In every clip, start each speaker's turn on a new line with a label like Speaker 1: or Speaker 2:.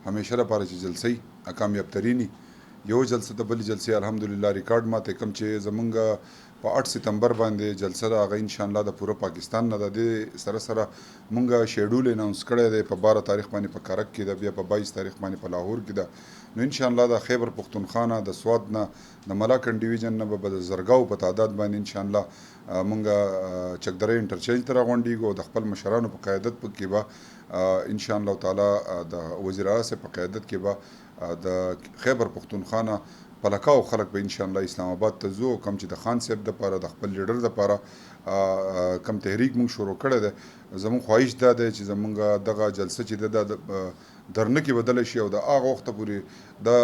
Speaker 1: همیشه لپاره چې جلسې کامیاب ترینی یو جلسه د بلې جلسې الحمدلله ریکارډ ماته کم چې زمونږ په 8 سپتمبر باندې جلسه ده هغه ان شاء الله د پوره پاکستان نه د سره سره مونږ شیډول اناونس کړی دی په 12 تاریخ باندې په کرک کې ده بیا په 22 تاریخ باندې په لاهور کې ده نو ان شاء الله د خیبر پختونخوا نه د سواد نه د ملاکنډ ډیویژن نه به د زرګاو په تعداد باندې ان شاء الله مونږ چکدرې انټرچینج ته راغونډیږو د خپل مشرانو په قیادت کې به ان شاء الله تعالی د وزیر اعلی صاحب په قیادت کې به د خیبر پختونخوا نه پلکاو خلک به ان شاء الله اسلام آباد ته ځو کم چې د خان صاحب د پاره د خپل لیډر د پاره کم تحریک مونږ شروع کړی دی زموږ خواهش دا دی چې زمونږ دغه جلسه چې د درنه کې بدله شي او د هغه وخته پورې دا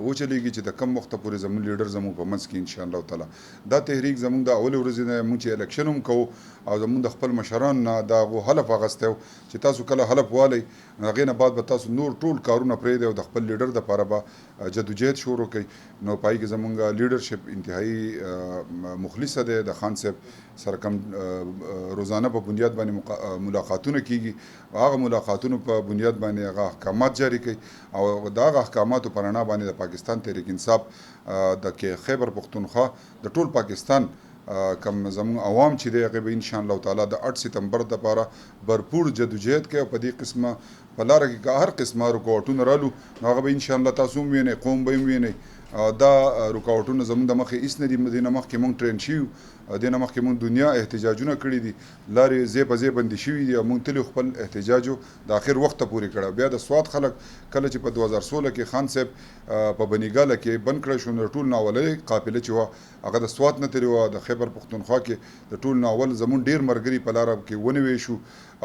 Speaker 1: وچلیږي چې د کم وخته پورې زموږ لیډر زموږ په منځ کې ان شاء الله تعالی دا تحریک زموږ د اول ورځې نه مونږ چې الیکشن هم کوو او زموږ د خپل مشران نه دا حلف اخیستی و چې تاسو کله حلف والی هغې نه بعد به تاسو نور ټول کارونه پرېږدئ او د خپل لیډر دپاره به جدوجہد شروع کوي نو پای کې زمونږ لیډرشپ انتهایی مخلصه دی د خان صاحب سره کم روزانه په بنیاد باندې ملاقاتونه کیږي هغه ملاقاتونو په بنیاد باندې هغه احکامات جاری کوي او د هغه احکاماتو په رڼا باندې د پاکستان تحریک انصاف د خیبر پختونخوا د ټول پاکستان کم زمون عوام چې دی هغه به ان شاء الله تعالی د 8 سپتمبر لپاره भरपूर جدوجہد کوي په دې قسمه په لاره کې هر قسمه رکاوټونه رالو هغه به ان شاء الله تاسو وینئ قوم به وینئ دا رکاوټونه زموږ د مخې هیڅ نه دي د نه مخکې مونږ ټرین شوي د نه مخکې مونږ دنیا احتجاجونه کړي دي لارې ځای په ځای بندي شوي دي او مونږ تلې خپل احتجاجو د اخر وخته پورې کړی بیا د سواد خلک کله چې په 2016 کې خان صاحب په بنیګاله کې بند کړی شو نو ټول ناولۍ قافله چې وه هغه د سواد نه تلې وه د خیبر پختونخوا کې د ټول ناول زمون ډېر ملګري په لاره کې ونیوی شو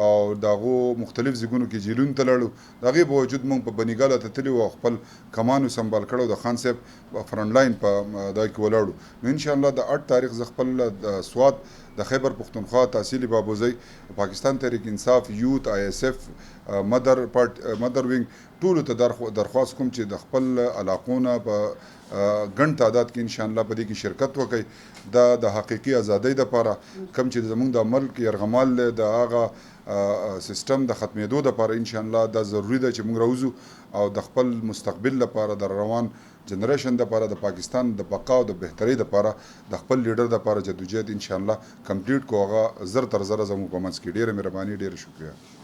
Speaker 1: او د هغو مختلف ځایونو کې جیلونو ته لاړو د هغې باوجود مونږ په بنیګاله ته تللي وو او خپل کمانو سنبال کړی د خان صاحب فرنټ لاین په دا کې ولاړو نو ان شاء الله د 8 تاریخ ز خپل د سواد د خیبر پختونخوا تحصیلي بابوزی پاکستان تحریک انصاف یوت آی اس اف مدر وینګ ټولو ته درخواست کوم چې د خپل علاقونه په ګڼ تعداد کې ان شاء الله په دې کې شرکت وکړي دا د حقیقي ازادۍ دپاره کم چې زموږ د ملک یرغمال دی د هغه سیستم د ختمېدو دپاره ان شاء الله دا ضروري ده چې موږ راوځو او د خپل مستقبل لپاره د روان جنریشن دپاره د پاکستان د بقا او د بهترۍ دپاره د خپل لیډر دپاره جدوجہد ان شاء الله کمپلیټ کو هغه زر تر زره زموږ په منځ کې ډېره مهرباني ډېره شکریه